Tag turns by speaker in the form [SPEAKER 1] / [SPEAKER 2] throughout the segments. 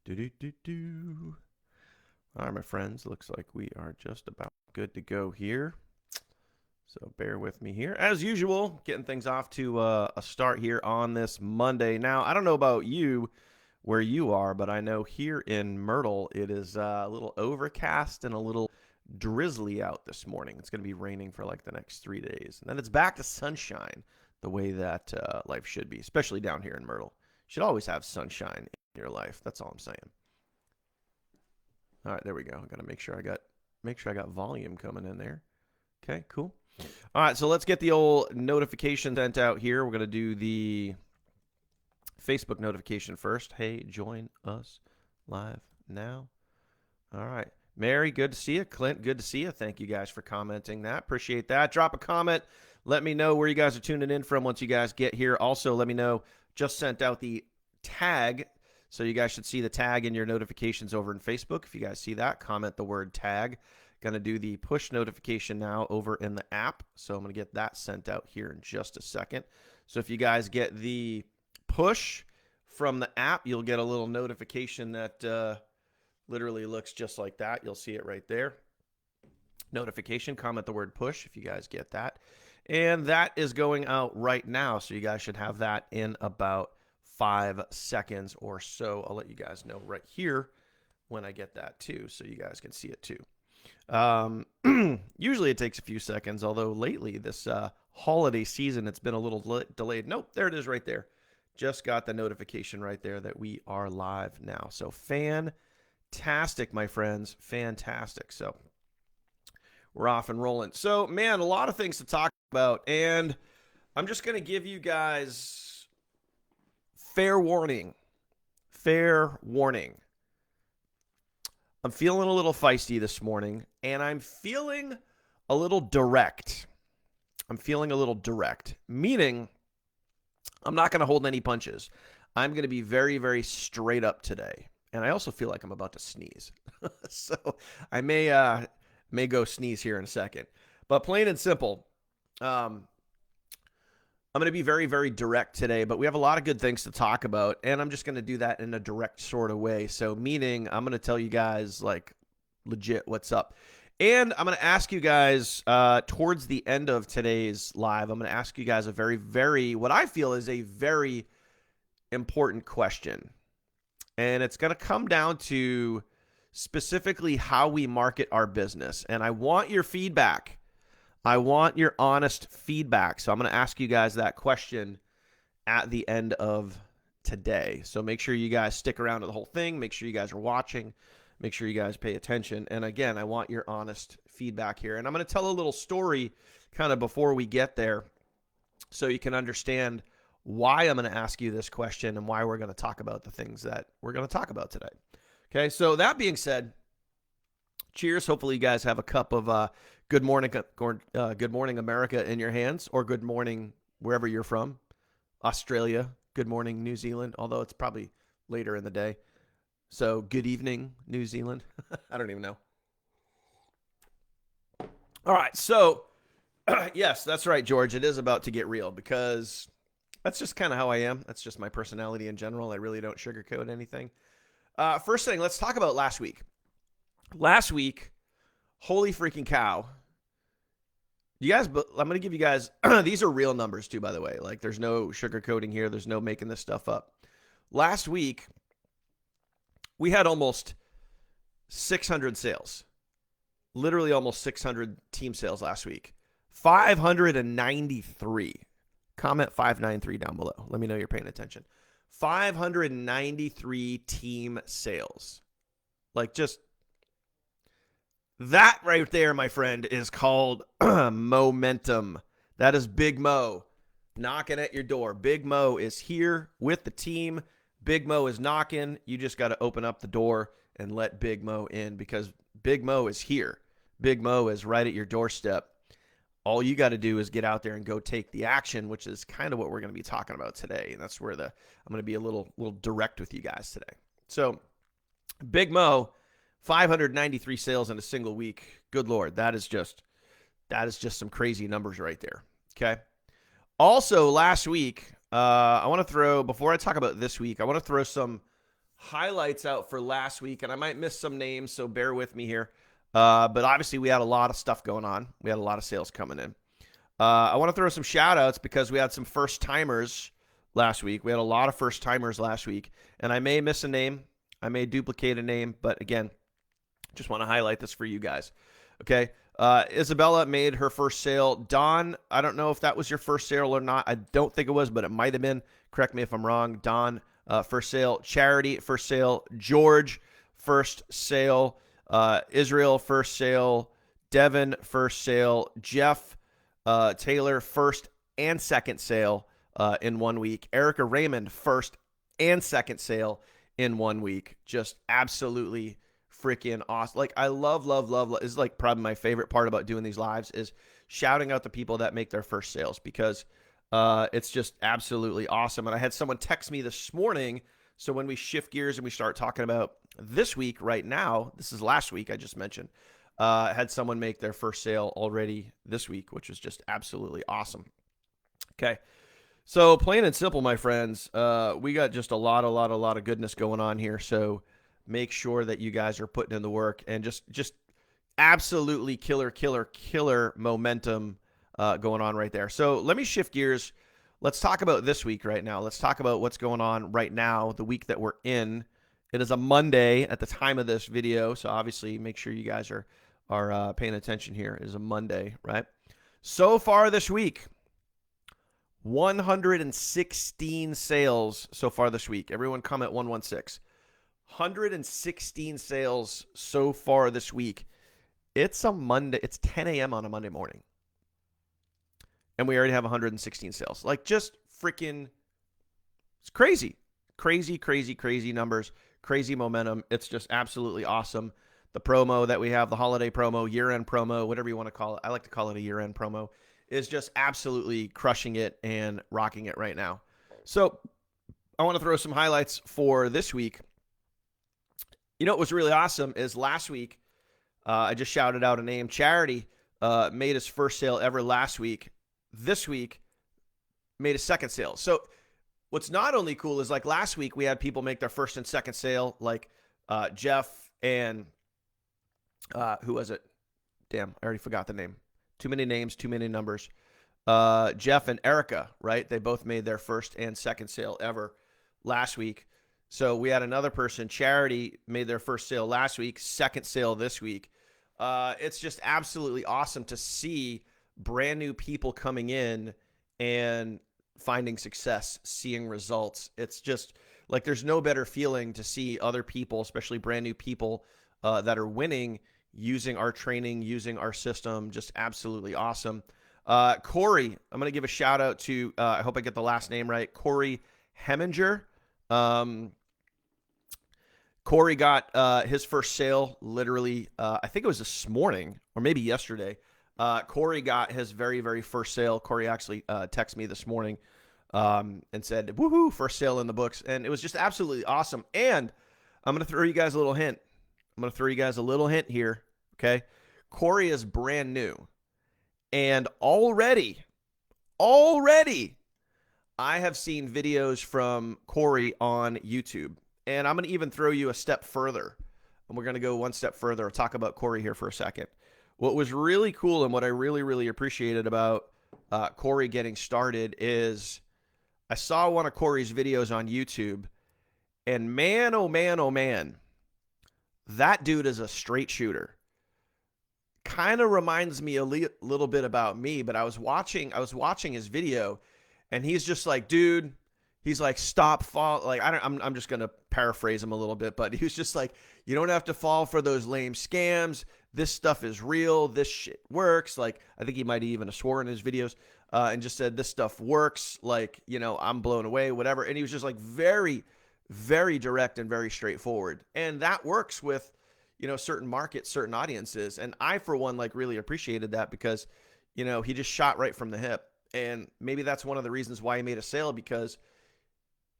[SPEAKER 1] Do do do do. All right, my friends. Looks like we are just about good to go here. So bear with me here, as usual, getting things off to a start here on this Monday. Now, I don't know about you, where you are, but I know here in Myrtle it is a little overcast and a little drizzly out this morning. It's going to be raining for like the next 3 days, and then it's back to sunshine, the way that life should be, especially down here in Myrtle. You should always have sunshine in your life. That's all I'm saying. All right, there we go. I got to make sure I got volume coming in there. Okay, cool. All right, so let's get the old notification sent out here. We're going to do the Facebook notification first. Hey, join us live now. All right. Mary, good to see you. Clint, good to see you. Thank you guys for commenting that. Appreciate that. Drop a comment. Let me know where you guys are tuning in from once you guys get here. Also, let me know. Just sent out the tag. So you guys should see the tag in your notifications over in Facebook. If you guys see that, comment the word tag. Going to do the push notification now over in the app. So I'm going to get that sent out here in just a second. So if you guys get the push from the app, you'll get a little notification that literally looks just like that. You'll see it right there. Notification, comment the word push if you guys get that. And that is going out right now. So you guys should have that in about 5 seconds or so. I'll let you guys know right here when I get that too, so you guys can see it too. Usually it takes a few seconds, although lately this holiday season, it's been a little delayed. Nope, there it is right there. Just got the notification right there that we are live now. So fantastic, my friends. Fantastic. So we're off and rolling. So, man, a lot of things to talk about. And I'm just going to give you guys fair warning. Fair warning. I'm feeling a little feisty this morning, and I'm feeling a little direct. Meaning I'm not going to hold any punches. I'm going to be very, very straight up today. And I also feel like I'm about to sneeze. So I may go sneeze here in a second. But plain and simple, I'm going to be very, very direct today, but we have a lot of good things to talk about, and I'm just going to do that in a direct sort of way. So meaning I'm going to tell you guys, like, legit what's up. And I'm going to ask you guys towards the end of today's live, I'm going to ask you guys a very, very, what I feel is a very important question. And it's going to come down to specifically how we market our business. And I want your feedback. I want your honest feedback. So I'm going to ask you guys that question at the end of today. So make sure you guys stick around to the whole thing. Make sure you guys are watching. Make sure you guys pay attention. And again, I want your honest feedback here. And I'm going to tell a little story kind of before we get there so you can understand why I'm going to ask you this question and why we're going to talk about the things that we're going to talk about today. Okay, so that being said, cheers. Hopefully you guys have a cup of Good Morning America in your hands, or good morning wherever you're from. Australia, good morning New Zealand, although it's probably later in the day. So good evening New Zealand. I don't even know. All right, so yes, that's right, George. It is about to get real because that's just kind of how I am. That's just my personality in general. I really don't sugarcoat anything. First thing, let's talk about last week. Last week, holy freaking cow. You guys, I'm going to give you guys, these are real numbers too, by the way. Like, there's no sugarcoating here. There's no making this stuff up. Last week, we had almost 600 sales. Literally almost 600 team sales last week. 593. Comment 593 down below. Let me know you're paying attention. 593 team sales. Like, just that right there, my friend, is called momentum. That is Big Mo knocking at your door. Big Mo is here with the team. Big Mo is knocking. You just got to open up the door and let Big Mo in, because Big Mo is here. Big Mo is right at your doorstep. All you got to do is get out there and go take the action, which is kind of what we're going to be talking about today. And that's where I'm going to be a little direct with you guys today. So Big Mo, 593 sales in a single week. Good Lord. That is just some crazy numbers right there. Okay. Also last week, I want to throw, before I talk about this week, I want to throw some highlights out for last week, and I might miss some names, so bear with me here. But obviously, we had a lot of stuff going on. We had a lot of sales coming in. I want to throw some shout outs because we had some first timers last week. We had a lot of first timers last week, and I may miss a name. I may duplicate a name, but again, just want to highlight this for you guys. Okay. Isabella made her first sale. Don, I don't know if that was your first sale or not. I don't think it was, but it might have been. Correct me if I'm wrong. Don, first sale. Charity, first sale. George, first sale. Israel, first sale. Devin, first sale. Jeff, Taylor, first and second sale in 1 week. Erica Raymond, first and second sale in 1 week. Just absolutely freaking awesome. Like, I love. This is like probably my favorite part about doing these lives is shouting out the people that make their first sales because it's just absolutely awesome. And I had someone text me this morning. So when we shift gears and we start talking about this week right now, this is last week I just mentioned, had someone make their first sale already this week, which was just absolutely awesome. Okay. So plain and simple, my friends, we got just a lot of goodness going on here. So make sure that you guys are putting in the work and just absolutely killer momentum going on right there. So let me shift gears. Let's talk about this week right now. Let's talk about what's going on right now, the week that we're in. It is a Monday at the time of this video, so obviously make sure you guys are paying attention here. It is a Monday, right? So far this week, 116 sales so far this week. Everyone comment 116. 116 sales so far this week. It's a Monday. It's 10 a.m. on a Monday morning. And we already have 116 sales. Like, just freaking, it's crazy. Crazy numbers. Crazy momentum. It's just absolutely awesome. The promo that we have, the holiday promo, year-end promo, whatever you want to call it. I like to call it a year-end promo. Is just absolutely crushing it and rocking it right now. So I want to throw some highlights for this week. You know what was really awesome is last week, I just shouted out a name. Charity made his first sale ever last week. This week, made a second sale. So what's not only cool is like last week, we had people make their first and second sale, like Jeff and who was it? Damn, I already forgot the name. Too many names, too many numbers. Jeff and Erica, right? They both made their first and second sale ever last week. So we had another person, Charity, made their first sale last week, second sale this week. It's just absolutely awesome to see brand new people coming in and finding success, seeing results. It's just like there's no better feeling to see other people, especially brand new people that are winning, using our training, using our system. Just absolutely awesome. Corey, I'm going to give a shout out to, I hope I get the last name right, Corey Heminger. Corey got his first sale literally, I think it was this morning or maybe yesterday. Corey got his very first sale. Corey actually texted me this morning and said, woohoo, first sale in the books. And it was just absolutely awesome. And I'm going to throw you guys a little hint. Here, okay? Corey is brand new. And already, I have seen videos from Corey on YouTube. And I'm going to even throw you a step further. And we're going to go one step further. I'll talk about Corey here for a second. What was really cool and what I really appreciated about Corey getting started is I saw one of Corey's videos on YouTube. And man, oh man, that dude is a straight shooter. Kind of reminds me a little bit about me, but I was watching his video, and he's just like, dude, he's like, stop fall. Like, I'm just gonna paraphrase him a little bit, but he was just like, you don't have to fall for those lame scams. This stuff is real. This shit works. Like, I think he might even have swore in his videos and just said this stuff works. Like, you know, I'm blown away, whatever. And he was just like very direct and very straightforward, and that works with, you know, certain markets, certain audiences. And I, for one, like really appreciated that because, you know, he just shot right from the hip. And maybe that's one of the reasons why he made a sale, because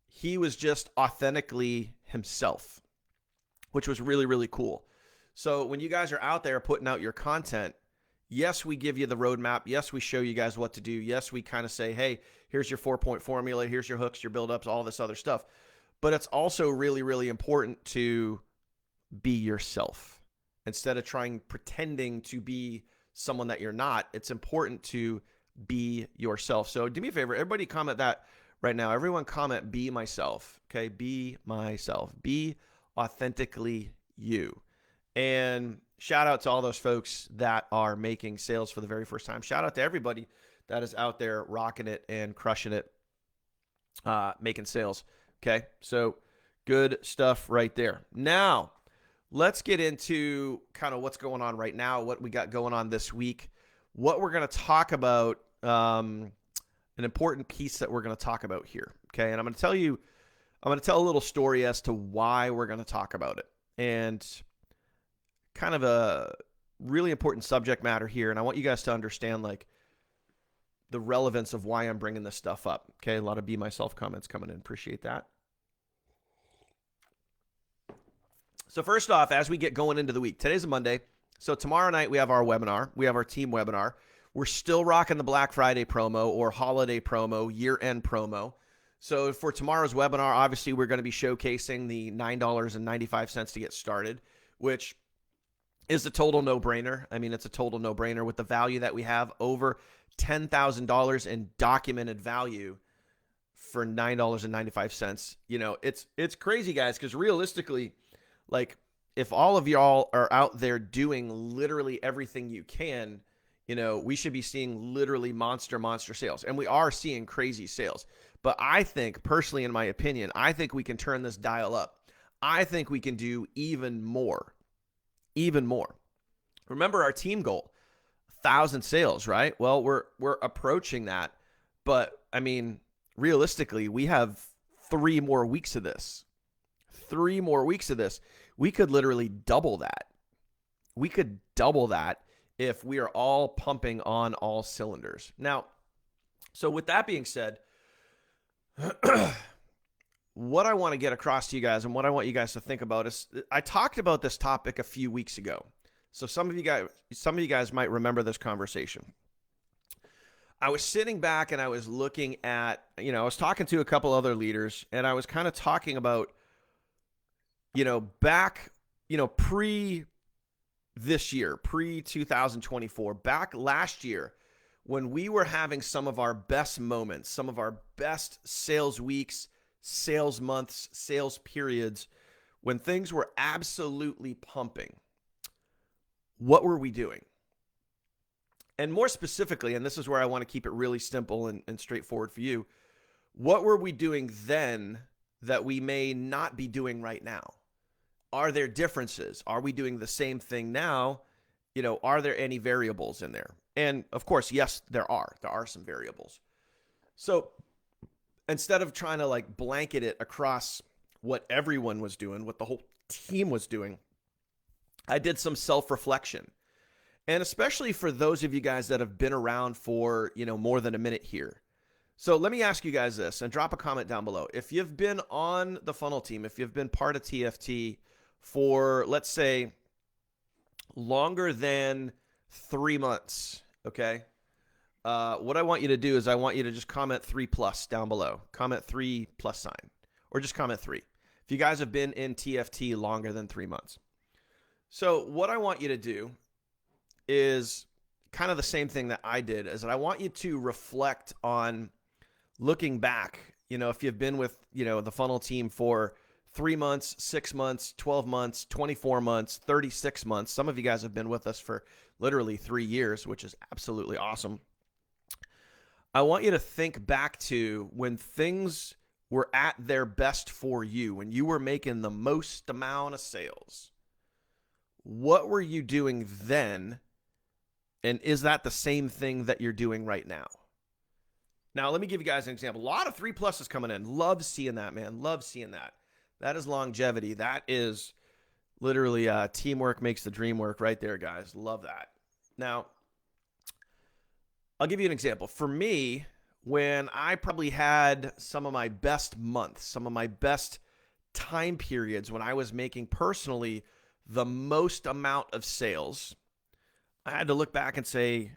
[SPEAKER 1] he was just authentically himself, which was really cool. So when you guys are out there putting out your content, yes, we give you the roadmap. Yes, we show you guys what to do. Yes, we kind of say, hey, here's your 4-point formula. Here's your hooks, your buildups, all this other stuff. but it's also really, really important to be yourself. Instead of pretending to be someone that you're not, it's important to be yourself. So do me a favor, everybody comment that right now. Everyone comment be myself. Okay, be myself. Be authentically you. And shout out to all those folks that are making sales for the very first time. Shout out to everybody that is out there rocking it and crushing it, making sales. Okay, so good stuff right there. Now, let's get into kind of what's going on right now, what we got going on this week, what we're going to talk about, an important piece that we're going to talk about here. Okay, and I'm going to tell a little story as to why we're going to talk about it. And kind of a really important subject matter here, and I want you guys to understand like the relevance of why I'm bringing this stuff up. Okay, a lot of be myself comments coming in. Appreciate that. So first off, as we get going into the week, today's a Monday. So tomorrow night we have our webinar. We have our team webinar. We're still rocking the Black Friday promo or holiday promo, year-end promo. So for tomorrow's webinar, obviously we're going to be showcasing the $9.95 to get started, which is a total no-brainer. I mean, it's a total no-brainer with the value that we have, over $10,000 in documented value for $9.95. You know, it's crazy, guys, because realistically, like if all of y'all are out there doing literally everything you can, you know, we should be seeing literally monster sales. And we are seeing crazy sales. But I think, personally, in my opinion, I think we can turn this dial up. I think we can do even more. Even more. Remember our team goal, 1,000 sales, right? Well, we're approaching that. But, I mean, realistically, we have 3 more weeks of this. 3 more weeks of this. We could literally double that. We could double that if we are all pumping on all cylinders. Now, so with that being said, what I want to get across to you guys and what I want you guys to think about is I talked about this topic a few weeks ago. So some of you guys might remember this conversation. I was sitting back and I was looking at, I was talking to a couple other leaders and I was kind of talking about, back, pre this year, pre 2024, back last year, when we were having some of our best moments, some of our best sales weeks, sales months, sales periods, when things were absolutely pumping, what were we doing? And more specifically, and this is where I want to keep it really simple and straightforward for you, what were we doing then that we may not be doing right now? Are there differences? Are we doing the same thing now? Are there any variables in there? And of course, yes, there are. There are some variables. So instead of trying to like blanket it across what everyone was doing, what the whole team was doing, I did some self-reflection. And especially for those of you guys that have been around for, more than a minute here. So let me ask you guys this and drop a comment down below. If you've been on the funnel team, if you've been part of TFT for, let's say, longer than 3 months, okay? What I want you to do is I want you to just comment 3+ down below. Comment 3+ sign, or just comment 3. If you guys have been in TFT longer than 3 months. So what I want you to do is kind of the same thing that I did, is that I want you to reflect on looking back, if you've been with, the funnel team for 3 months, 6 months, 12 months, 24 months, 36 months. Some of you guys have been with us for literally 3 years, which is absolutely awesome. I want you to think back to when things were at their best for you, when you were making the most amount of sales. What were you doing then? And is that the same thing that you're doing right now? Now, let me give you guys an example. A lot of 3+ coming in. Love seeing that, man. Love seeing that. That is longevity. That is literally teamwork makes the dream work right there, guys. Love that. Now, I'll give you an example. For me, when I probably had some of my best months, some of my best time periods when I was making personally the most amount of sales, I had to look back and say,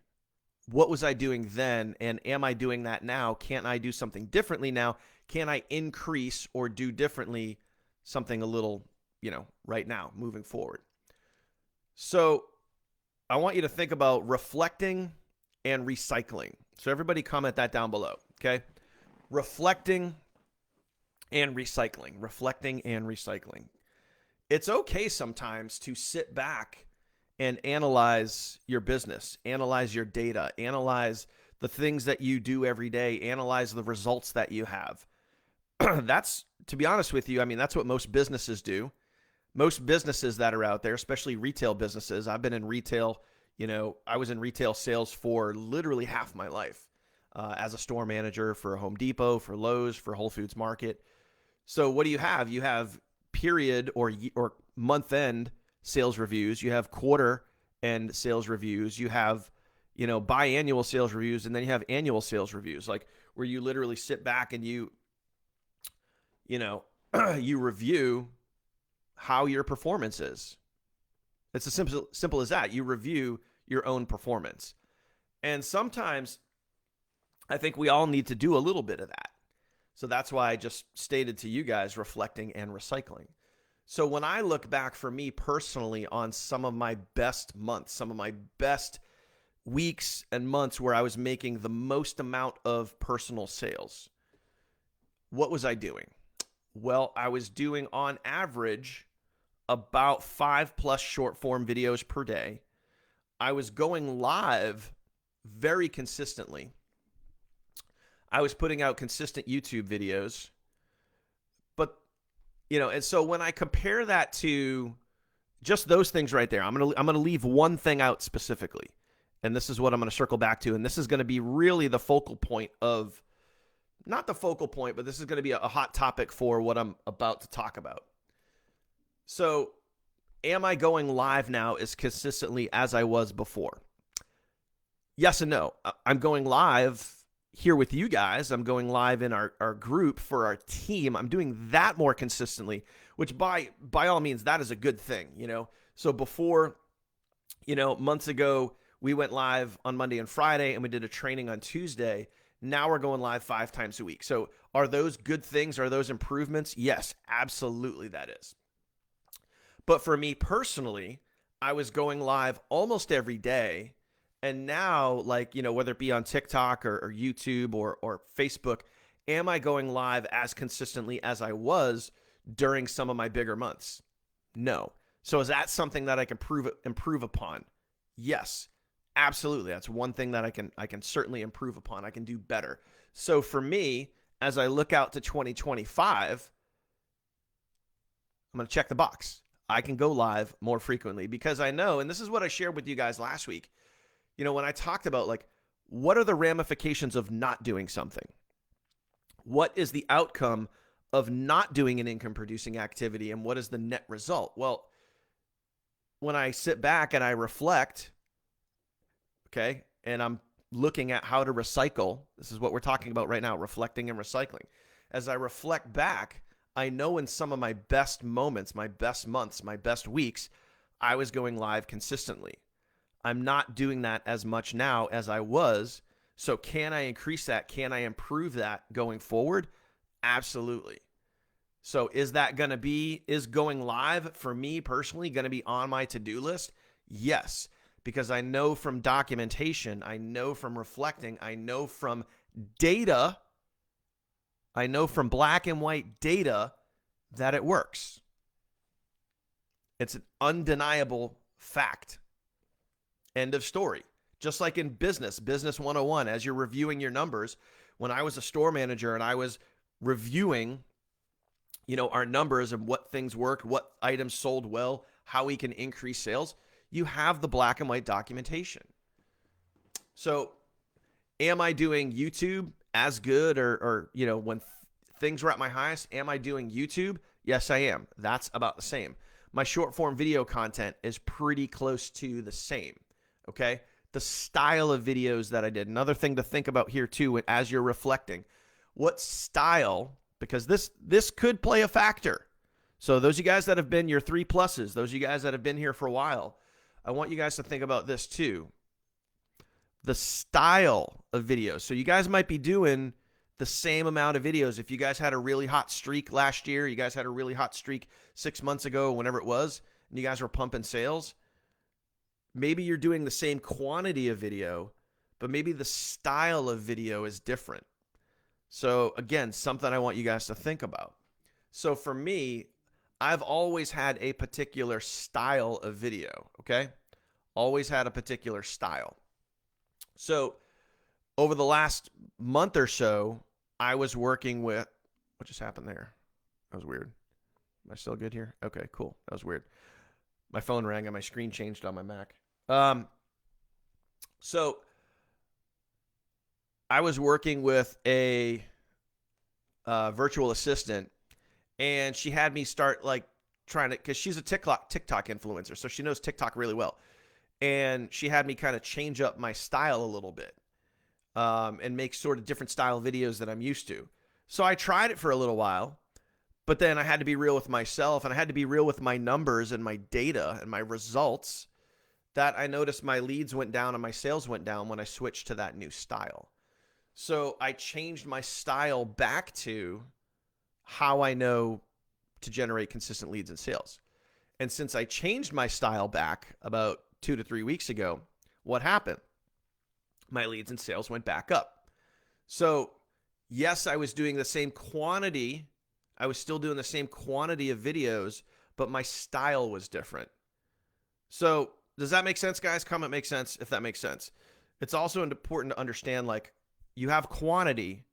[SPEAKER 1] what was I doing then? And am I doing that now? Can't I do something differently now? Can I increase or do differently something a little, right now, moving forward? So I want you to think about reflecting and recycling. So everybody comment that down below, okay? Reflecting and recycling. Reflecting and recycling. It's okay sometimes to sit back and analyze your business, analyze your data, analyze the things that you do every day, analyze the results that you have. That's, to be honest with you, I mean, that's what most businesses do. Most businesses that are out there, especially retail businesses, I've been in retail, I was in retail sales for literally half my life as a store manager for Home Depot, for Lowe's, for Whole Foods Market. So what do you have? You have period or month end sales reviews. You have quarter end sales reviews. You have, biannual sales reviews, and then you have annual sales reviews, like where you literally sit back and you you review how your performance is. It's as simple as that. You review your own performance. And sometimes I think we all need to do a little bit of that. So that's why I just stated to you guys reflecting and recycling. So when I look back for me personally on some of my best months, some of my best weeks and months where I was making the most amount of personal sales, what was I doing? Well, I was doing on average about 5+ short form videos per day. I was going live very consistently. I was putting out consistent YouTube videos. But, and so when I compare that to just those things right there, I'm going to leave one thing out specifically. And this is what I'm going to circle back to. And this is going to be really the focal point of, not the focal point, but this is going to be a hot topic for what I'm about to talk about. So, am I going live now as consistently as I was before? Yes and no. I'm going live here with you guys. I'm going live in our group for our team. I'm doing that more consistently, which by all means, that is a good thing, So before, months ago, we went live on Monday and Friday, and we did a training on Tuesday. Now we're going live 5 times a week. So are those good things? Are those improvements? Yes, absolutely that is. But for me personally, I was going live almost every day. And now, whether it be on TikTok or YouTube or Facebook, am I going live as consistently as I was during some of my bigger months? No. So is that something that I can improve upon? Yes, absolutely. That's one thing that I can certainly improve upon. I can do better. So for me, as I look out to 2025, I'm going to check the box. I can go live more frequently because I know, and this is what I shared with you guys last week, when I talked about what are the ramifications of not doing something? What is the outcome of not doing an income producing activity, and what is the net result? Well, when I sit back and I reflect, okay, and I'm looking at how to recycle, this is what we're talking about right now, reflecting and recycling. As I reflect back, I know in some of my best moments, my best months, my best weeks, I was going live consistently. I'm not doing that as much now as I was. So can I increase that? Can I improve that going forward? Absolutely. So is going live for me personally going to be on my to-do list? Yes, because I know from documentation, I know from reflecting, I know from data, I know from black and white data that it works. It's an undeniable fact. End of story. Just like in business 101, as you're reviewing your numbers, when I was a store manager and I was reviewing, our numbers and what things worked, what items sold well, how we can increase sales, you have the black and white documentation. So am I doing YouTube as good or when things were at my highest, am I doing YouTube? Yes, I am. That's about the same. My short form video content is pretty close to the same. Okay. The style of videos that I did. Another thing to think about here too, as you're reflecting, what style, because this could play a factor. So those of you guys that have been your 3+, those of you guys that have been here for a while, I want you guys to think about this too. The style of videos. So you guys might be doing the same amount of videos. If you guys had a really hot streak last year, you guys had a really hot streak 6 months ago, whenever it was, and you guys were pumping sales, maybe you're doing the same quantity of video, but maybe the style of video is different. So again, something I want you guys to think about. So for me, I've always had a particular style of video, okay? Always had a particular style. So over the last month or so, I was working with, what just happened there? That was weird. Am I still good here? Okay, cool. That was weird. My phone rang and my screen changed on my Mac. So I was working with a virtual assistant, and she had me start like trying to, because she's a TikTok influencer, so she knows TikTok really well. And she had me kind of change up my style a little bit, and make sort of different style videos that I'm used to. So I tried it for a little while, but then I had to be real with myself, and I had to be real with my numbers and my data and my results, that I noticed my leads went down and my sales went down when I switched to that new style. So I changed my style back to how I know to generate consistent leads and sales. And since I changed my style back about 2 to 3 weeks ago, what happened? My leads and sales went back up. So yes, I was doing the same quantity. I was still doing the same quantity of videos, but my style was different. So does that make sense, guys? Comment makes sense if that makes sense. It's also important to understand, like, you have quantity,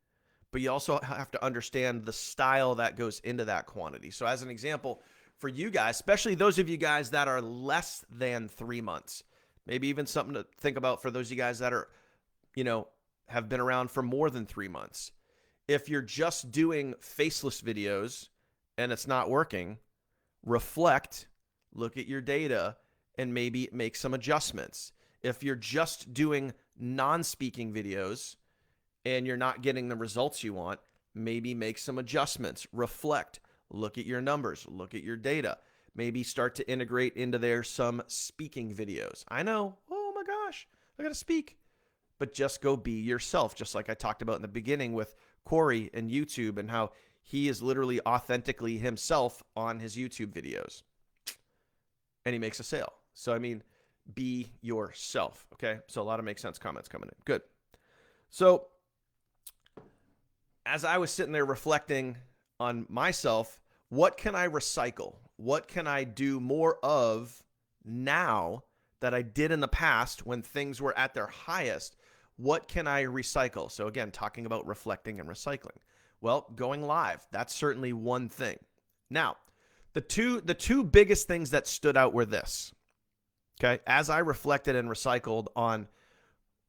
[SPEAKER 1] but you also have to understand the style that goes into that quantity. So as an example, for you guys, especially those of you guys that are less than 3 months, maybe even something to think about for those of you guys that are, have been around for more than 3 months. If you're just doing faceless videos and it's not working, reflect, look at your data, and maybe make some adjustments. If you're just doing non-speaking videos and you're not getting the results you want, maybe make some adjustments, reflect, look at your numbers, look at your data, maybe start to integrate into there some speaking videos. I know, oh my gosh, I gotta speak, but just go be yourself, just like I talked about in the beginning with Corey and YouTube, and how he is literally authentically himself on his YouTube videos, and he makes a sale. So, I mean, be yourself, okay? So a lot of make sense comments coming in. Good. So as I was sitting there reflecting on myself, what can I recycle? What can I do more of now that I did in the past when things were at their highest? What can I recycle? So again, talking about reflecting and recycling. Well, going live, that's certainly one thing. Now, the two biggest things that stood out were this. Okay, as I reflected and recycled on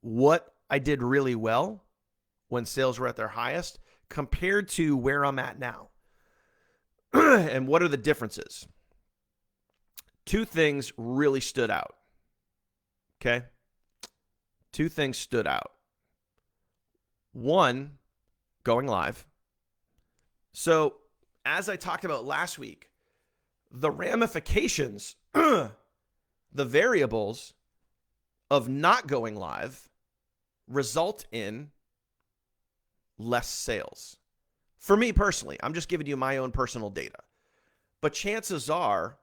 [SPEAKER 1] what I did really well when sales were at their highest compared to where I'm at now. And what are the differences? Two things really stood out. Okay? Two things stood out. One, going live. So, as I talked about last week, the ramifications, the variables of not going live result in less sales. For me personally, I'm just giving you my own personal data. But chances are,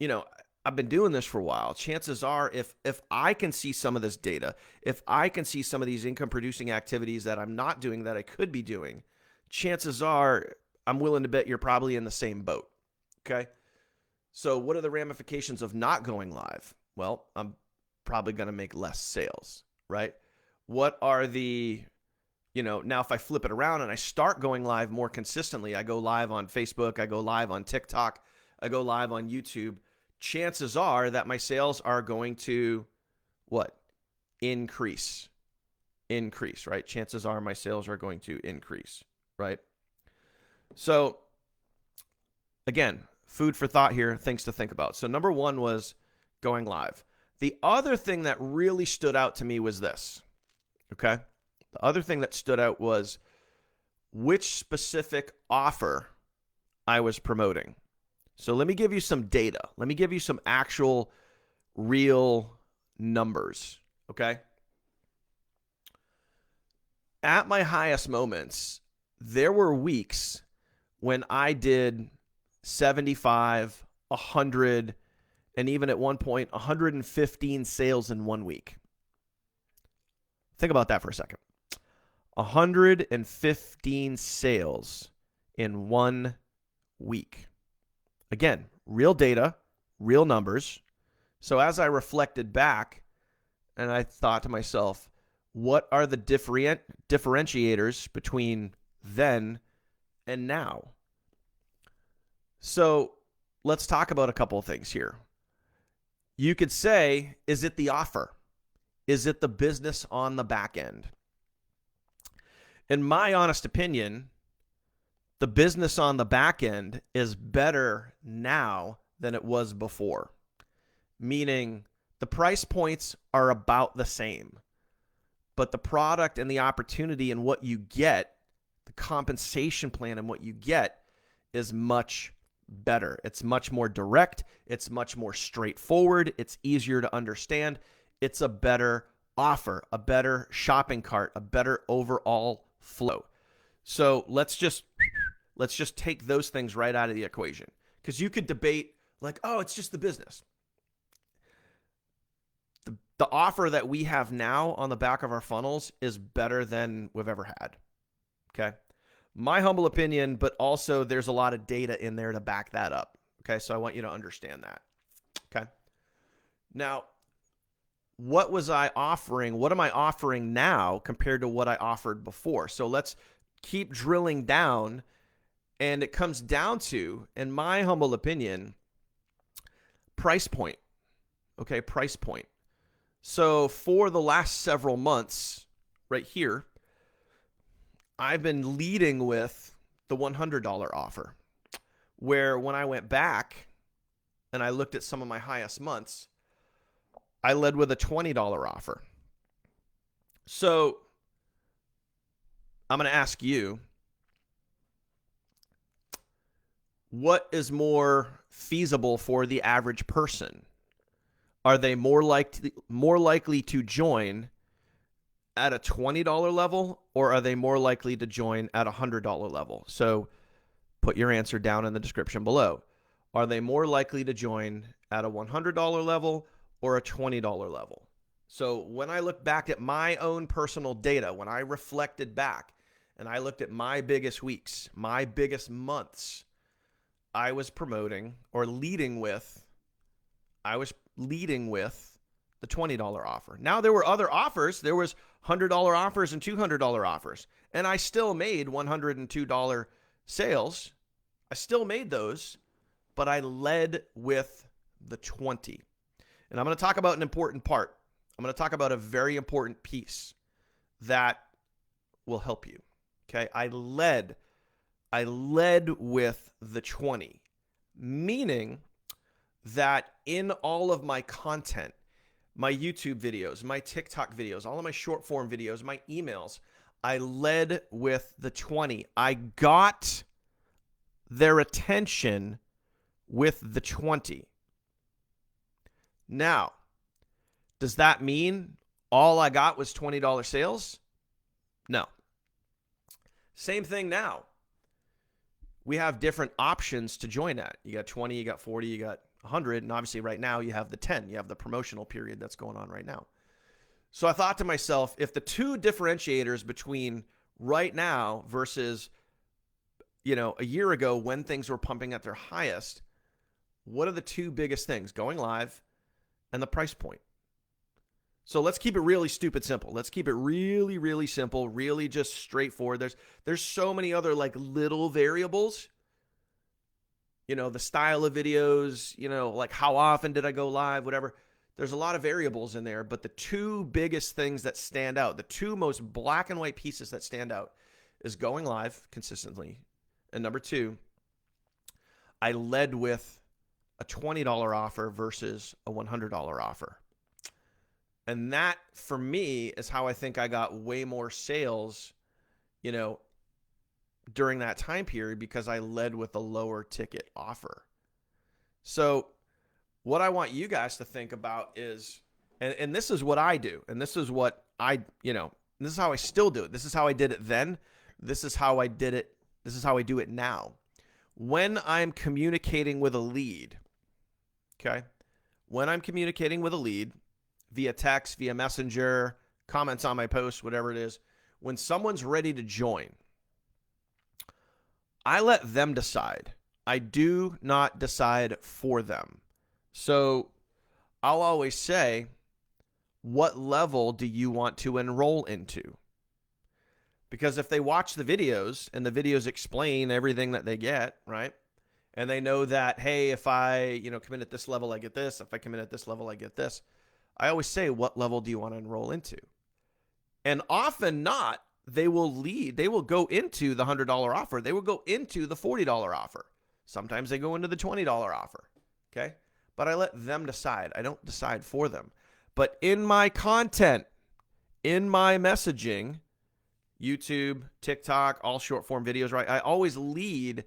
[SPEAKER 1] I've been doing this for a while. Chances are, if I can see some of this data, if I can see some of these income producing activities that I'm not doing that I could be doing, chances are I'm willing to bet you're probably in the same boat. Okay? So what are the ramifications of not going live? Well, I'm probably going to make less sales, right? What are the, now if I flip it around and I start going live more consistently, I go live on Facebook, I go live on TikTok, I go live on YouTube, chances are that my sales are going to what? Increase, right? Chances are my sales are going to increase, right? So again, food for thought here, things to think about. So number one was going live. The other thing that really stood out to me was this, okay? The other thing that stood out was which specific offer I was promoting. So let me give you some data. Let me give you some actual real numbers, okay? at my highest moments, there were weeks when I did 75, 100, and even at one point 115 sales in 1 week. Think about that for a second. 115 sales in 1 week. Again, real data, real numbers. So as I reflected back and I thought to myself, what are the differentiators between then and now? So let's talk about a couple of things here. You could say, is it the offer? Is it the business on the back end? In my honest opinion, the business on the back end is better now than it was before. Meaning the price points are about the same, but the product and the opportunity and what you get, the compensation plan and what you get is much better. It's much more direct. It's much more straightforward. It's easier to understand. It's a better offer, a better shopping cart, a better overall flow. So let's just take those things right out of the equation, because you could debate like, oh, it's just the business. The offer that we have now on the back of our funnels is better than we've ever had. Okay. My humble opinion, but also there's a lot of data in there to back that up. Okay. So I want you to understand that. Okay. Now, what was I offering? What am I offering now compared to what I offered before? So let's keep drilling down, and it comes down to, in my humble opinion, price point. Okay. Price point. So for the last several months right here, I've been leading with the $100 offer, where when I went back and I looked at some of my highest months, I led with a $20 offer. So I'm going to ask you, what is more feasible for the average person? Are they more likely to join at a $20 level, or are they more likely to join at a $100 level? So put your answer down in the description below. Are they more likely to join at a $100 level or a $20 level? So when I look back at my own personal data, when I reflected back and I looked at my biggest weeks, my biggest months, I was leading with the $20 offer. Now there were other offers. There was $100 offers and $200 offers. And I still made $102 sales. I still made those, but I led with the 20. And I'm going to talk about an important part. I'm going to talk about a very important piece that will help you. Okay? I led with the 20, meaning that in all of my content, my YouTube videos, my TikTok videos, all of my short form videos, my emails, I led with the 20. I got their attention with the 20. Now, does that mean all I got was $20 sales? No. Same thing now. We have different options to join at. You got 20, you got 40, you got 100, and obviously right now you have the 10. You have the promotional period that's going on right now. So I thought to myself, if the two differentiators between right now versus, a year ago when things were pumping at their highest, what are the two biggest things? Going live and the price point. So let's keep it really stupid simple. Let's keep it really, really simple, really just straightforward. There's so many other like little variables. The style of videos, like how often did I go live, whatever. There's a lot of variables in there, but the two biggest things that stand out, the two most black and white pieces that stand out is going live consistently. And number two, I led with a $20 offer versus a $100 offer. And that, for me, is how I think I got way more sales, during that time period, because I led with a lower ticket offer. So what I want you guys to think about is, and this is what I do, and this is what I this is how I still do it. This is how I did it then. This is how I did it. This is how I do it now. When I'm communicating with a lead, okay? When I'm communicating with a lead via text, via messenger, comments on my post, whatever it is, when someone's ready to join, I let them decide. I do not decide for them. So I'll always say, what level do you want to enroll into? Because if they watch the videos and the videos explain everything that they get, right? And they know that, hey, if I, come in at this level, I get this. If I come in at this level, I get this. I always say, what level do you want to enroll into? And often not, they will go into the $100 offer. They will go into the $40 offer. Sometimes they go into the $20 offer. Okay. But I let them decide. I don't decide for them. But in my content, in my messaging, YouTube, TikTok, all short form videos, right? I always lead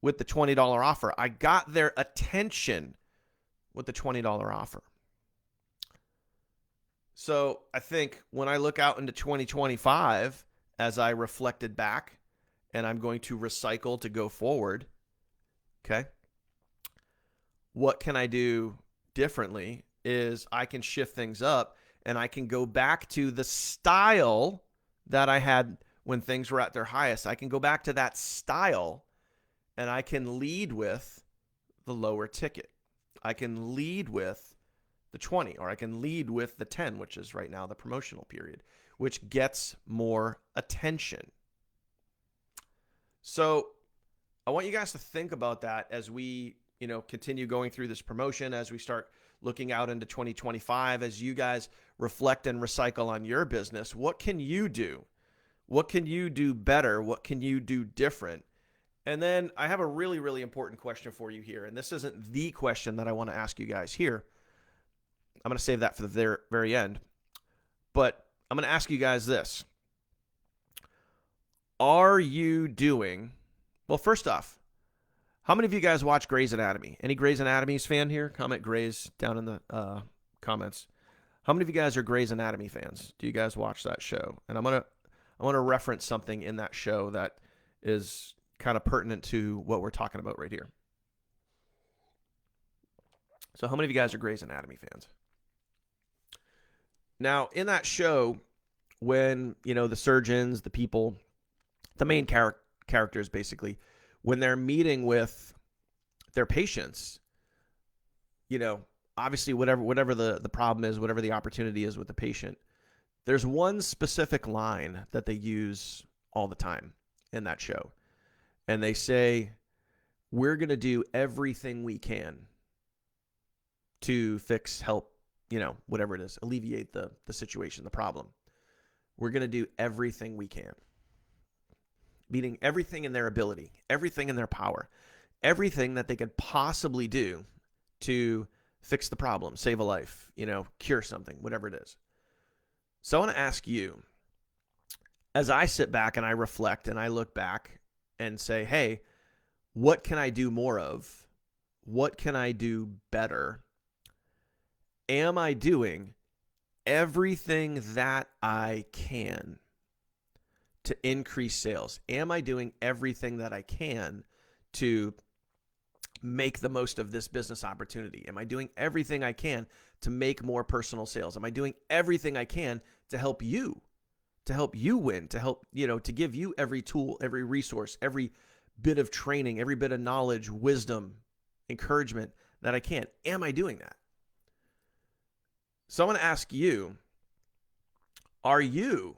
[SPEAKER 1] with the $20 offer. I got their attention with the $20 offer. So I think when I look out into 2025, as I reflected back, and I'm going to recycle to go forward, okay, what can I do differently is I can shift things up and I can go back to the style that I had when things were at their highest. I can go back to that style and I can lead with the lower ticket. I can lead with the 20, or I can lead with the 10, which is right now the promotional period, which gets more attention. So I want you guys to think about that as we, continue going through this promotion, as we start looking out into 2025, as you guys reflect and recycle on your business. What can you do? What can you do better? What can you do different? And then I have a really, really important question for you here. And this isn't the question that I want to ask you guys here. I'm going to save that for the very end. But I'm going to ask you guys this. Are you doing, well, first off, how many of you guys watch Grey's Anatomy? Any Grey's Anatomy's fan here? Comment Grey's down in the comments. How many of you guys are Grey's Anatomy fans? Do you guys watch that show? And I want to reference something in that show that is kind of pertinent to what we're talking about right here. So how many of you guys are Grey's Anatomy fans? Now, in that show, when, the surgeons, the people, the main characters basically, when they're meeting with their patients, obviously whatever the problem is, whatever the opportunity is with the patient, there's one specific line that they use all the time in that show. And they say, we're going to do everything we can to fix, help, whatever it is, alleviate the situation, the problem. We're going to do everything we can. Meaning everything in their ability, everything in their power, everything that they could possibly do to fix the problem, save a life, cure something, whatever it is. So I want to ask you, as I sit back and I reflect and I look back and say, hey, what can I do more of? What can I do better? Am I doing everything that I can to increase sales? Am I doing everything that I can to make the most of this business opportunity? Am I doing everything I can to make more personal sales? Am I doing everything I can to help you win, to help, to give you every tool, every resource, every bit of training, every bit of knowledge, wisdom, encouragement that I can? Am I doing that? So I want to ask you, are you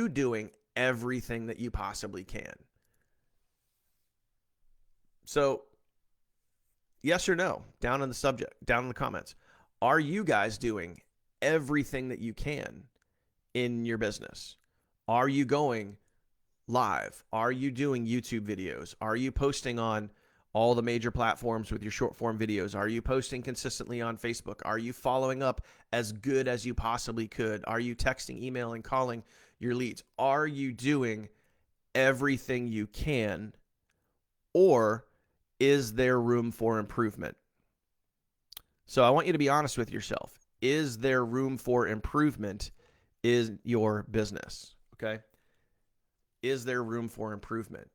[SPEAKER 1] doing everything that you possibly can? So yes or no, down in the comments. Are you guys doing everything that you can in your business? Are you going live? Are you doing YouTube videos? Are you posting on all the major platforms with your short form videos? Are you posting consistently on Facebook? Are you following up as good as you possibly could? Are you texting, emailing, calling your leads? Are you doing everything you can, or is there room for improvement? So I want you to be honest with yourself. Is there room for improvement is your business. Okay. Is there room for improvement?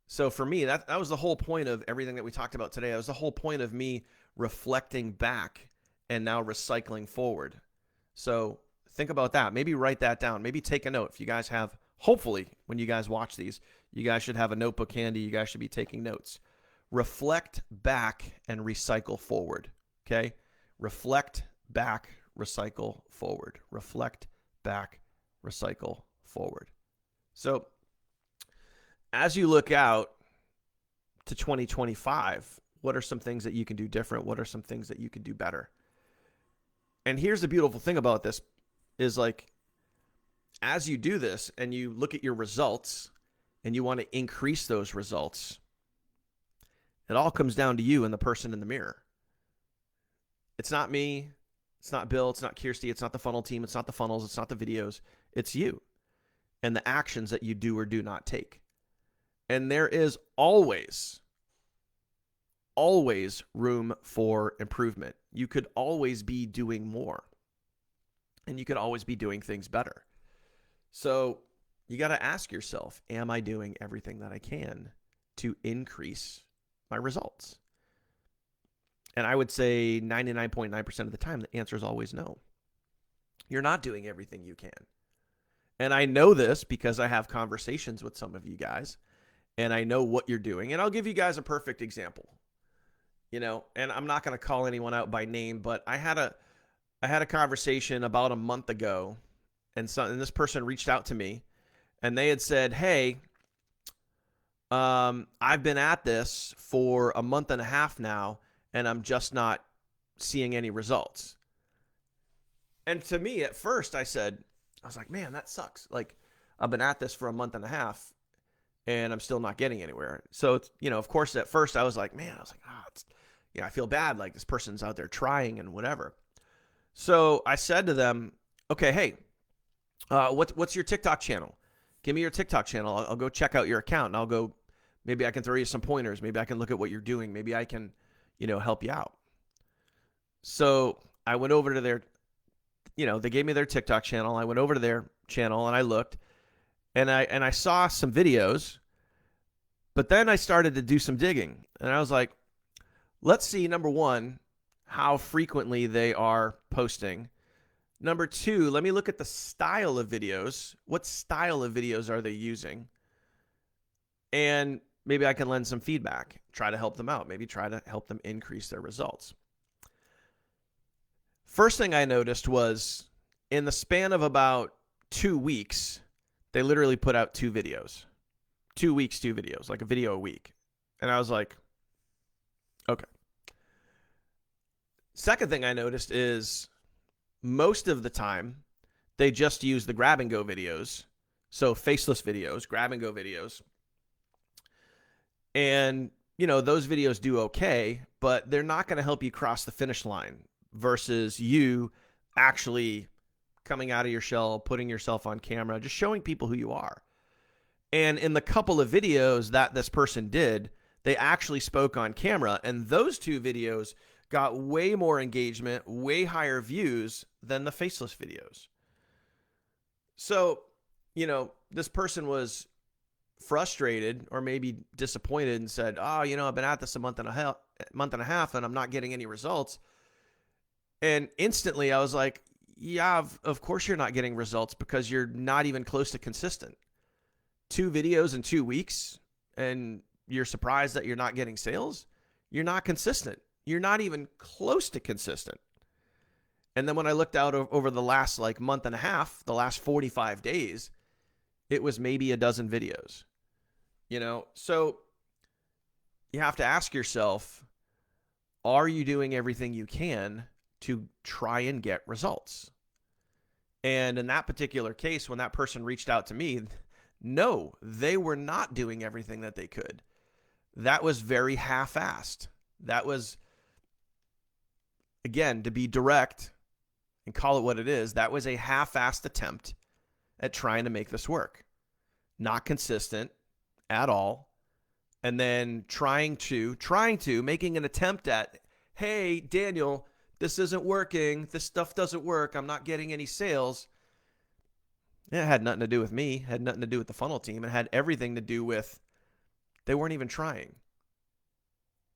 [SPEAKER 1] So for me, that was the whole point of everything that we talked about today. That was the whole point of me reflecting back and now recycling forward. So think about that. Maybe write that down. Maybe take a note. If you guys have, hopefully, when you guys watch these, you guys should have a notebook handy. You guys should be taking notes. Reflect back and recycle forward. Okay? Reflect back, recycle forward. Reflect back, recycle forward. So as you look out to 2025, what are some things that you can do different? What are some things that you can do better? And here's the beautiful thing about this is like, as you do this and you look at your results and you want to increase those results, it all comes down to you and the person in the mirror. It's not me. It's not Bill. It's not Kirsty. It's not the funnel team. It's not the funnels. It's not the videos. It's you and the actions that you do or do not take. And there is always room for improvement. You could always be doing more. And you could always be doing things better. So you got to ask yourself, am I doing everything that I can to increase my results? And I would say 99.9% of the time, the answer is always no. You're not doing everything you can. And I know this because I have conversations with some of you guys, and I know what you're doing. And I'll give you guys a perfect example. You know, and I'm not going to call anyone out by name, but I had a conversation about a month ago, and this person reached out to me, and they had said, "Hey, I've been at this for a month and a half now, and I'm just not seeing any results." And to me, at first, I was like, "Man, that sucks. Like, I've been at this for a month and a half, and I'm still not getting anywhere." So it's, you know, of course, at first, I was like, I feel bad. Like, this person's out there trying and whatever. So I said to them, "Okay, hey, what's your TikTok channel? Give me your TikTok channel. I'll go check out your account, and I'll go. Maybe I can throw you some pointers. Maybe I can look at what you're doing. Maybe I can, help you out." So I went over to their, they gave me their TikTok channel. I went over to their channel and I looked, and I saw some videos, but then I started to do some digging, and I was like, let's see, number one, how frequently they are posting. Number two, let me look at the style of videos. What style of videos are they using? And maybe I can lend some feedback, try to help them out, maybe try to help them increase their results. First thing I noticed was in the span of about 2 weeks, they literally put out 2 videos. 2 weeks, 2 videos, like a video a week. And I was like, okay. Second thing I noticed is most of the time they just use the grab and go videos. So faceless videos, grab and go videos. And, those videos do okay, but they're not going to help you cross the finish line versus you actually coming out of your shell, putting yourself on camera, just showing people who you are. And in the couple of videos that this person did, they actually spoke on camera, and those 2 videos got way more engagement, way higher views than the faceless videos. So, this person was frustrated or maybe disappointed and said, I've been at this a month and a half and I'm not getting any results. And instantly I was like, yeah, of course you're not getting results because you're not even close to consistent. 2 videos in 2 weeks and you're surprised that you're not getting sales? You're not consistent. You're not even close to consistent. And then when I looked out over the last month and a half, the last 45 days, it was maybe a dozen videos. So you have to ask yourself, are you doing everything you can to try and get results? And in that particular case, when that person reached out to me, no, they were not doing everything that they could. That was very half-assed. That was, again, to be direct and call it what it is, that was a half-assed attempt at trying to make this work. Not consistent at all. And then making an attempt at, hey, Daniel, this isn't working. This stuff doesn't work. I'm not getting any sales. It had nothing to do with me, had nothing to do with the funnel team. It had everything to do with they weren't even trying.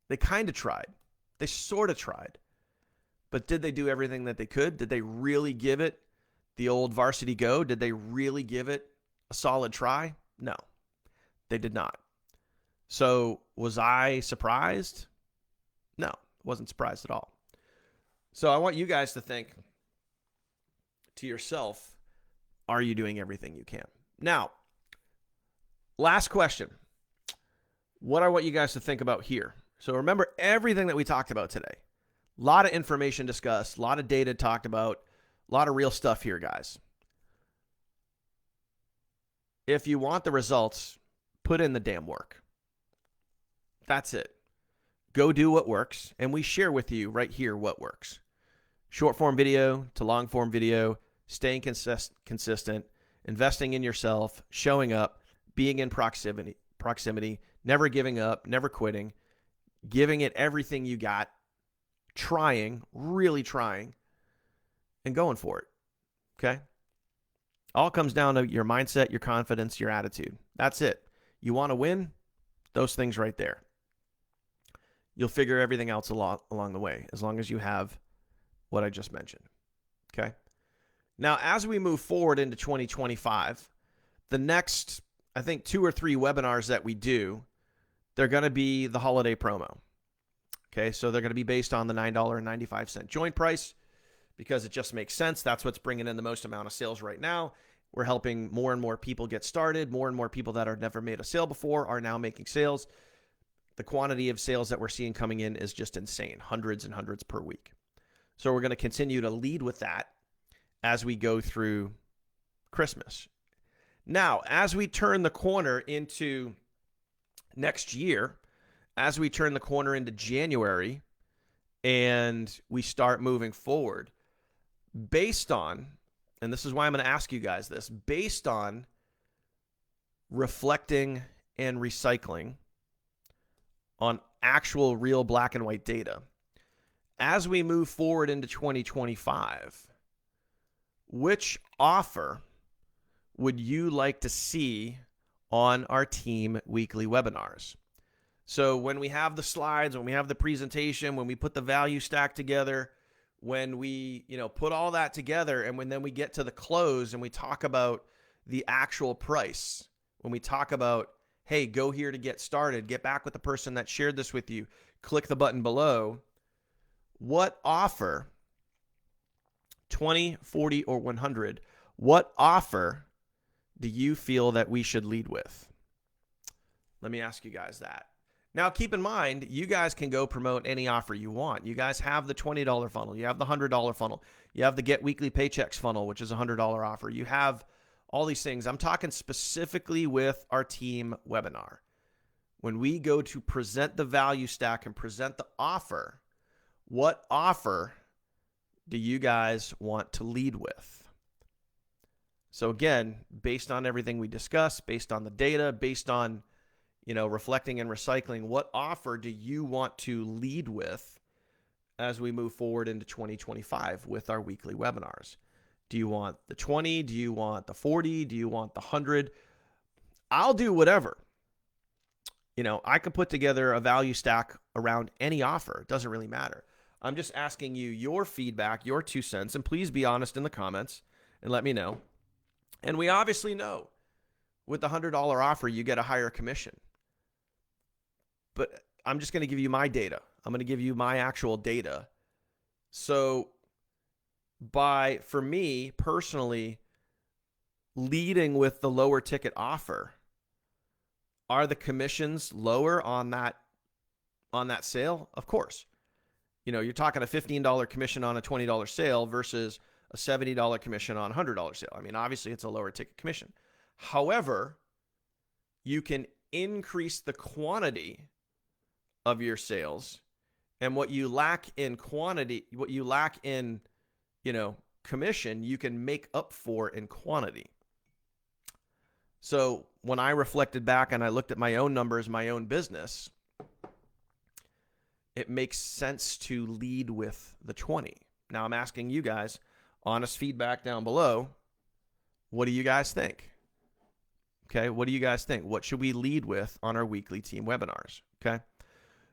[SPEAKER 1] They kind of tried. They sort of tried. But did they do everything that they could? Did they really give it the old varsity go? Did they really give it a solid try? No, they did not. So was I surprised? No, wasn't surprised at all. So I want you guys to think to yourself, are you doing everything you can? Now, last question. What I want you guys to think about here. So remember everything that we talked about today. A lot of information discussed, a lot of data talked about, a lot of real stuff here, guys. If you want the results, put in the damn work. That's it. Go do what works, and we share with you right here what works. Short form video to long form video, staying consistent, investing in yourself, showing up, being in proximity, never giving up, never quitting, giving it everything you got, trying, really trying, and going for it. Okay? All comes down to your mindset, your confidence, your attitude. That's it. You want to win? Those things right there. You'll figure everything else along the way, as long as you have what I just mentioned. Okay? Now, as we move forward into 2025, the next, I think, 2 or 3 webinars that we do, they're going to be the holiday promo. Okay, so they're going to be based on the $9.95 joint price because it just makes sense. That's what's bringing in the most amount of sales right now. We're helping more and more people get started. More and more people that have never made a sale before are now making sales. The quantity of sales that we're seeing coming in is just insane, hundreds and hundreds per week. So we're going to continue to lead with that as we go through Christmas. Now, as we turn the corner into next year, as we turn the corner into January and we start moving forward, based on, and this is why I'm going to ask you guys this, based on reflecting and recycling on actual real black and white data, as we move forward into 2025, which offer would you like to see on our team weekly webinars? So when we have the slides, when we have the presentation, when we put the value stack together, when we, put all that together, and then we get to the close and we talk about the actual price, when we talk about, hey, go here to get started, get back with the person that shared this with you, click the button below, what offer, 20, 40, or 100, what offer do you feel that we should lead with? Let me ask you guys that. Now, keep in mind, you guys can go promote any offer you want. You guys have the $20 funnel. You have the $100 funnel. You have the Get Weekly Paychecks funnel, which is a $100 offer. You have all these things. I'm talking specifically with our team webinar. When we go to present the value stack and present the offer, what offer do you guys want to lead with? So again, based on everything we discussed, based on the data, based on reflecting and recycling, what offer do you want to lead with as we move forward into 2025 with our weekly webinars? Do you want the 20? Do you want the 40? Do you want the 100? I'll do whatever. I could put together a value stack around any offer. It doesn't really matter. I'm just asking you your feedback, your 2 cents, and please be honest in the comments and let me know. And we obviously know with the $100 offer, you get a higher commission. But I'm just going to give you my data. I'm going to give you my actual data. So for me personally, leading with the lower ticket offer, are the commissions lower on that sale? Of course. You're talking a $15 commission on a $20 sale versus a $70 commission on a $100 sale. I mean, obviously it's a lower ticket commission. However, you can increase the quantity of your sales, and what you lack in quantity, what you lack in, commission, you can make up for in quantity. So when I reflected back and I looked at my own numbers, my own business, it makes sense to lead with the 20. Now I'm asking you guys honest feedback down below. What do you guys think? Okay, what do you guys think? What should we lead with on our weekly team webinars? Okay,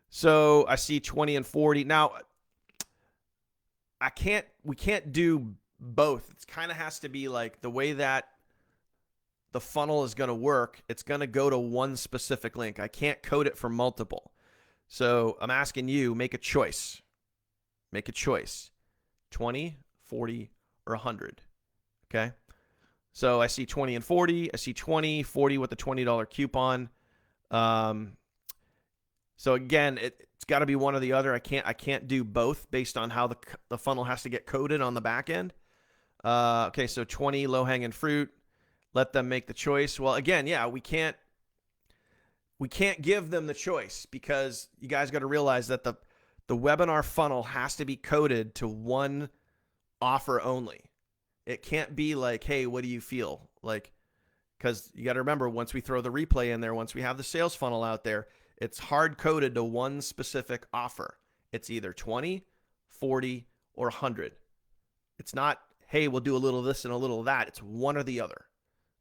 [SPEAKER 1] so I see 20 and 40. Now, we can't do both. It kind of has to be like the way that the funnel is going to work. It's going to go to one specific link. I can't code it for multiple. So I'm asking you, make a choice. Make a choice. 20, 40, or 100. Okay. So I see 20 and 40. I see 20, 40 with the $20 coupon. So again, it's got to be one or the other. I can't do both based on how the funnel has to get coded on the back end. Okay, so 20 low-hanging fruit. Let them make the choice. Well, again, yeah, we can't give them the choice because you guys got to realize that the webinar funnel has to be coded to one offer only. It can't be like, hey, what do you feel? Like, because you got to remember, once we throw the replay in there, once we have the sales funnel out there, it's hard coded to one specific offer. It's either 20, 40, or 100. It's not, hey, we'll do a little of this and a little of that. It's one or the other.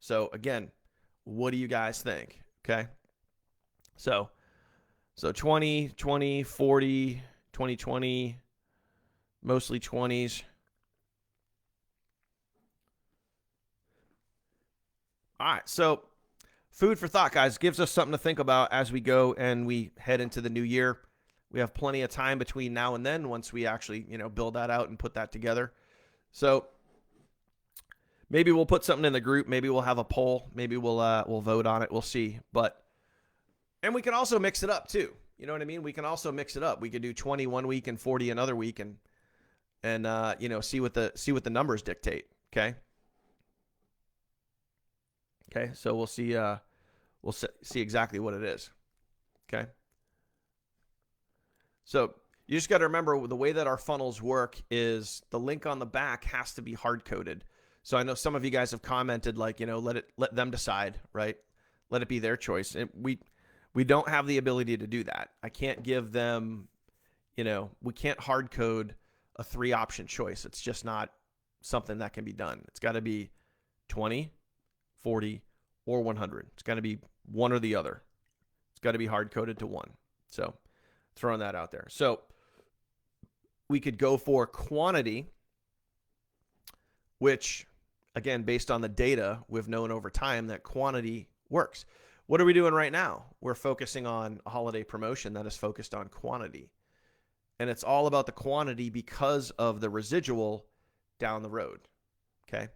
[SPEAKER 1] So again, what do you guys think? Okay. So 20, 20, 40, 20, 20, mostly 20s. All right. So food for thought, guys, gives us something to think about as we go and we head into the new year. We have plenty of time between now and then once we actually, build that out and put that together. So maybe we'll put something in the group. Maybe we'll have a poll. Maybe we'll vote on it. We'll see. And we can also mix it up too. You know what I mean? We can also mix it up. We could do 20 one week and 40 another week, and see what the numbers dictate. Okay. Okay. So we'll see. We'll see exactly what it is. Okay. So you just got to remember the way that our funnels work is the link on the back has to be hard coded. So I know some of you guys have commented like, let them decide, right? Let it be their choice. And we don't have the ability to do that. I can't give them, we can't hard code a 3-option choice. It's just not something that can be done. It's got to be 20, 40, or 100. It's got to be one or the other. It's got to be hard coded to one. So throwing that out there. So we could go for quantity, which again, based on the data, we've known over time that quantity works. What are we doing right now? We're focusing on a holiday promotion that is focused on quantity. And it's all about the quantity because of the residual down the road. Okay.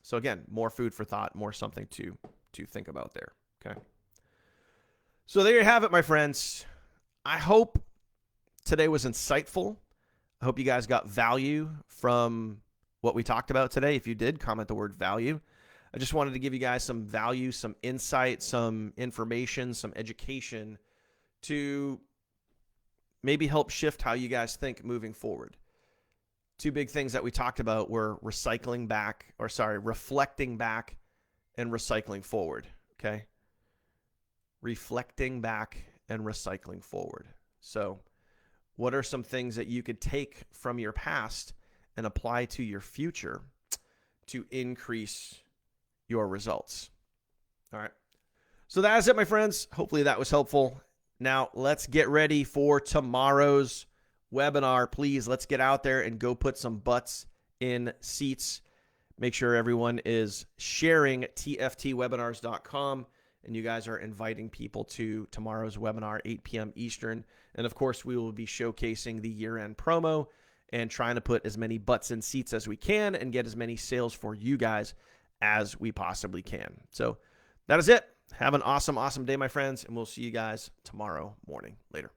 [SPEAKER 1] So again, more food for thought, more something to think about there. Okay. So there you have it, my friends. I hope today was insightful. I hope you guys got value from what we talked about today. If you did, comment the word value. I just wanted to give you guys some value, some insight, some information, some education to maybe help shift how you guys think moving forward. 2 big things that we talked about were reflecting back and recycling forward. Okay. Reflecting back and recycling forward. So what are some things that you could take from your past and apply to your future to increase your results? All right. So that is it, my friends. Hopefully that was helpful. Now let's get ready for tomorrow's webinar. Please, let's get out there and go put some butts in seats. Make sure everyone is sharing tftwebinars.com, and you guys are inviting people to tomorrow's webinar, 8 p.m. Eastern. And of course, we will be showcasing the year-end promo and trying to put as many butts in seats as we can and get as many sales for you guys as we possibly can. So that is it. Have an awesome, awesome day, my friends, and we'll see you guys tomorrow morning. Later.